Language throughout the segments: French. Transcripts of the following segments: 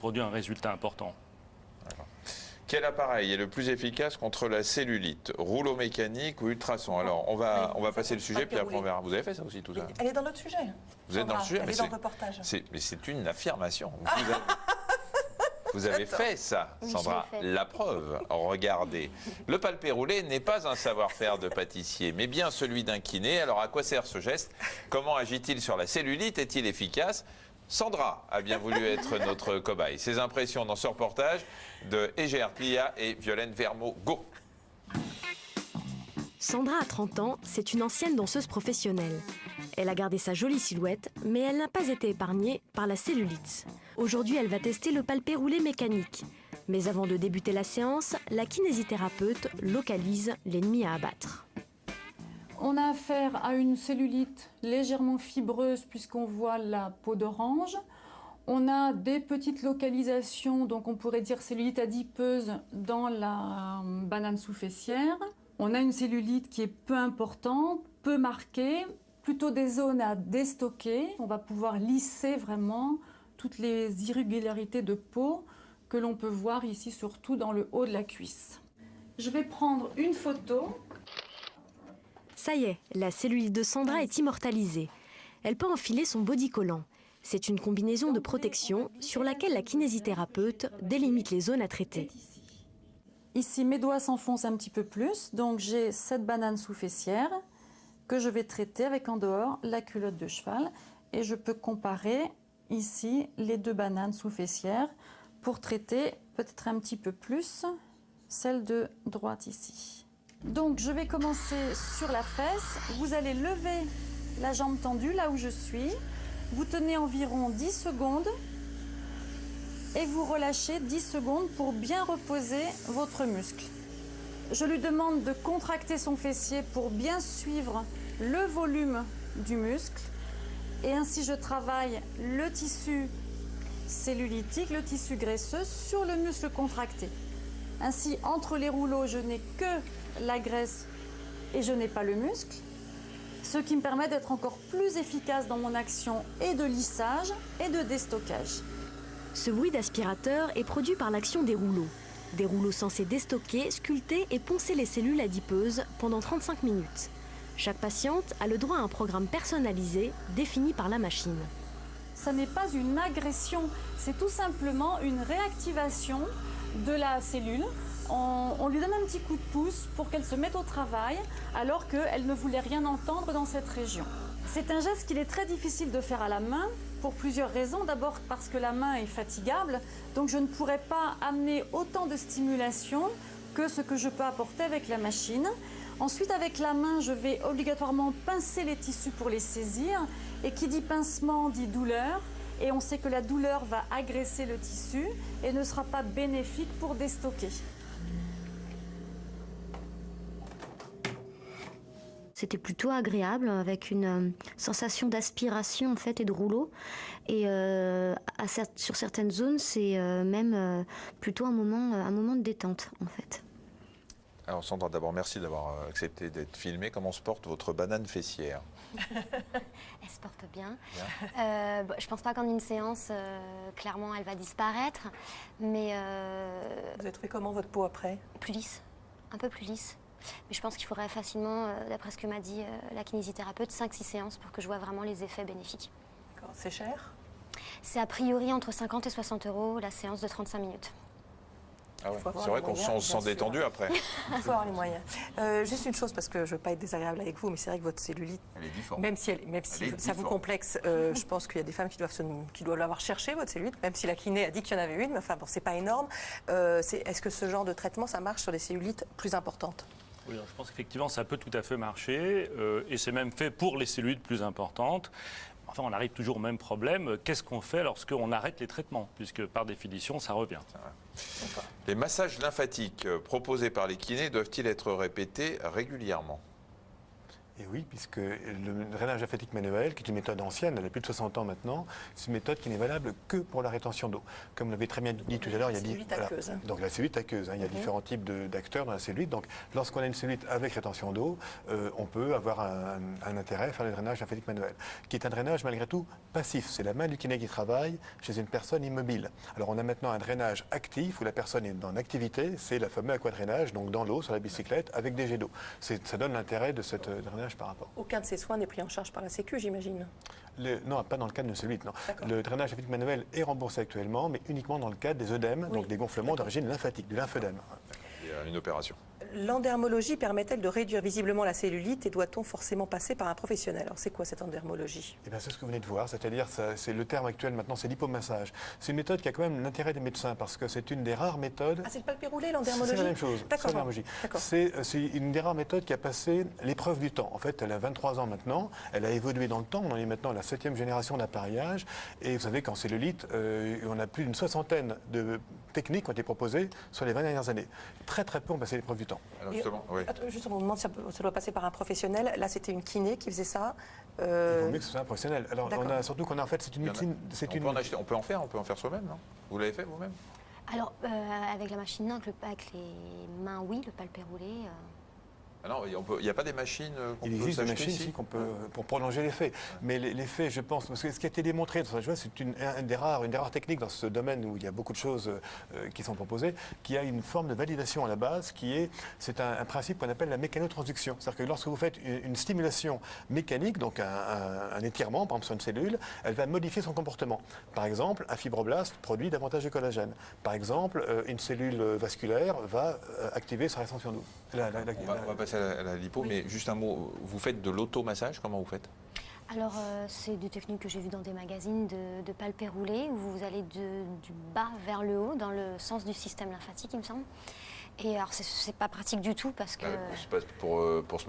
produit un résultat important. Quel appareil est le plus efficace contre la cellulite? Rouleau mécanique ou ultrason? Alors, on va passer le sujet, puis après on verra. Vous avez fait ça aussi, tout ça? Elle est dans notre sujet. Vous êtes dans le sujet? Elle est dans le reportage. Mais c'est une affirmation. Vous avez fait ça, Sandra. La preuve, regardez. Le palpé roulé n'est pas un savoir-faire de pâtissier, mais bien celui d'un kiné. Alors, à quoi sert ce geste? Comment agit-il sur la cellulite? Est-il efficace? Sandra a bien voulu être notre cobaye. Ses impressions dans ce reportage de Egert Plia et Violaine Vermeau. Go! Sandra a 30 ans, c'est une ancienne danseuse professionnelle. Elle a gardé sa jolie silhouette, mais elle n'a pas été épargnée par la cellulite. Aujourd'hui, elle va tester le palpé roulé mécanique. Mais avant de débuter la séance, la kinésithérapeute localise l'ennemi à abattre. On a affaire à une cellulite légèrement fibreuse puisqu'on voit la peau d'orange. On a des petites localisations, donc on pourrait dire cellulite adipeuse dans la banane sous-fessière. On a une cellulite qui est peu importante, peu marquée, plutôt des zones à déstocker. On va pouvoir lisser vraiment toutes les irrégularités de peau que l'on peut voir ici, surtout dans le haut de la cuisse. Je vais prendre une photo. Ça y est, la cellulite de Sandra est immortalisée. Elle peut enfiler son body collant. C'est une combinaison de protection sur laquelle la kinésithérapeute délimite les zones à traiter. Ici, mes doigts s'enfoncent un petit peu plus, donc j'ai cette banane sous-fessière que je vais traiter avec en dehors la culotte de cheval. Et je peux comparer ici les deux bananes sous-fessières pour traiter peut-être un petit peu plus celle de droite ici. Donc je vais commencer sur la fesse. Vous allez lever la jambe tendue là où je suis. Vous tenez environ 10 secondes et vous relâchez 10 secondes pour bien reposer votre muscle. Je lui demande de contracter son fessier pour bien suivre le volume du muscle. Et ainsi, je travaille le tissu cellulitique, le tissu graisseux sur le muscle contracté. Ainsi, entre les rouleaux, je n'ai que la graisse et je n'ai pas le muscle. Ce qui me permet d'être encore plus efficace dans mon action et de lissage et de déstockage. Ce bruit d'aspirateur est produit par l'action des rouleaux. Des rouleaux censés déstocker, sculpter et poncer les cellules adipeuses pendant 35 minutes. Chaque patiente a le droit à un programme personnalisé défini par la machine. Ça n'est pas une agression, c'est tout simplement une réactivation de la cellule. On lui donne un petit coup de pouce pour qu'elle se mette au travail alors qu'elle ne voulait rien entendre dans cette région. C'est un geste qu'il est très difficile de faire à la main pour plusieurs raisons. D'abord parce que la main est fatigable, donc je ne pourrais pas amener autant de stimulation que ce que je peux apporter avec la machine. Ensuite, avec la main, je vais obligatoirement pincer les tissus pour les saisir. Et qui dit pincement dit douleur. Et on sait que la douleur va agresser le tissu et ne sera pas bénéfique pour déstocker. C'était plutôt agréable, avec une sensation d'aspiration en fait et de rouleau. Et sur certaines zones, c'est même plutôt un moment de détente en fait. Alors Sandra, d'abord merci d'avoir accepté d'être filmée. Comment se porte votre banane fessière? Elle se porte bien. Je pense pas qu'en une séance, clairement, elle va disparaître. Mais Vous avez trouvé comment votre peau après? Plus lisse, un peu plus lisse. Mais je pense qu'il faudrait facilement, d'après ce que m'a dit la kinésithérapeute, 5-6 séances pour que je vois vraiment les effets bénéfiques. C'est cher? C'est a priori entre 50 et 60 € la séance de 35 minutes. Ah ouais. C'est vrai qu'on se sent détendu après. Il faut avoir les moyens. Juste une chose, parce que je ne veux pas être désagréable avec vous, mais c'est vrai que votre cellulite, Elle est difforme. même si ça vous complexe, je pense qu'il y a des femmes qui doivent l'avoir cherché, votre cellulite, même si la kiné a dit qu'il y en avait une, mais enfin bon, c'est pas énorme. Est-ce que ce genre de traitement, ça marche sur des cellulites plus importantes? Oui, je pense qu'effectivement, ça peut tout à fait marcher, et c'est même fait pour les cellulites plus importantes. Enfin, on arrive toujours au même problème. Qu'est-ce qu'on fait lorsqu'on arrête les traitements? Puisque par définition, ça revient. Les massages lymphatiques proposés par les kinés doivent-ils être répétés régulièrement? Et oui, puisque le drainage lymphatique manuel, qui est une méthode ancienne, elle a plus de 60 ans maintenant, c'est une méthode qui n'est valable que pour la rétention d'eau. Comme l'avait très bien dit tout à l'heure, il y a cellulite aqueuse. donc la cellulite aqueuse, il y a différents types d'acteurs dans la cellulite. Donc lorsqu'on a une cellulite avec rétention d'eau, on peut avoir un intérêt à faire le drainage lymphatique manuel, qui est un drainage malgré tout passif. C'est la main du kiné qui travaille chez une personne immobile. Alors on a maintenant un drainage actif où la personne est en activité, c'est le fameux aquadrainage, donc dans l'eau, sur la bicyclette, avec des jets d'eau. Ça donne l'intérêt de ce drainage par rapport. Aucun de ces soins n'est pris en charge par la Sécu, j'imagine. Non, pas dans le cadre de cellulite, non. Le drainage lymphatique manuel est remboursé actuellement, mais uniquement dans le cadre des œdèmes, donc des gonflements d'origine lymphatique, du lymphœdème. Il y a une opération. L'endermologie permet-elle de réduire visiblement la cellulite et doit-on forcément passer par un professionnel? Alors c'est quoi cette endermologie? Eh bien, c'est ce que vous venez de voir, c'est-à-dire, c'est le terme actuel maintenant, c'est l'hypomassage. C'est une méthode qui a quand même l'intérêt des médecins parce que c'est une des rares méthodes. Ah, c'est le palpé roulé, l'endermologie? C'est la même chose, c'est l'endermologie. C'est une des rares méthodes qui a passé l'épreuve du temps. En fait, elle a 23 ans maintenant, elle a évolué dans le temps, on en est maintenant à la 7e génération d'appareillage. Et vous savez qu'en cellulite, on a plus d'une 60aine de techniques qui ont été proposées sur les 20 dernières années. Très très peu ont passé l'épreuve du temps. Alors justement, oui. Juste, on me demande si ça doit passer par un professionnel. Là, c'était une kiné qui faisait ça. Il vaut mieux que ce soit un professionnel. Alors, surtout qu'on a en fait, c'est une médecine. On peut en faire soi-même, non? Vous l'avez fait vous-même? Alors, avec la machine, non, avec les mains, oui, le palpé roulé. Ah non, il n'y a pas des machines qu'on peut Il existe des s'acheter machines ici qu'on peut, pour prolonger l'effet. Mais l'effet, je pense, parce que ce qui a été démontré, c'est une des rares techniques dans ce domaine où il y a beaucoup de choses qui sont proposées, qui a une forme de validation à la base, c'est un principe qu'on appelle la mécanotransduction. C'est-à-dire que lorsque vous faites une stimulation mécanique, donc un étirement, par exemple sur une cellule, elle va modifier son comportement. Par exemple, un fibroblaste produit davantage de collagène. Par exemple, une cellule vasculaire va activer sa rétention d'eau. On va passer à la lipo, mais juste un mot, vous faites de l'automassage, comment vous faites? Alors, c'est des techniques que j'ai vues dans des magazines de palpé roulé, où vous allez du bas vers le haut, dans le sens du système lymphatique, il me semble. Et alors, c'est pas pratique du tout parce que... pour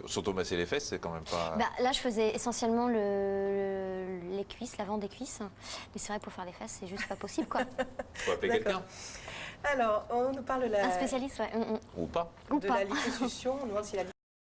s'automasser les fesses, c'est quand même pas... Là, je faisais essentiellement les cuisses, l'avant des cuisses. Mais c'est vrai, pour faire les fesses, c'est juste pas possible, quoi. Faut appeler quelqu'un. Alors, on nous parle de un spécialiste, ouais. Ou pas. La liposuction. On demande si la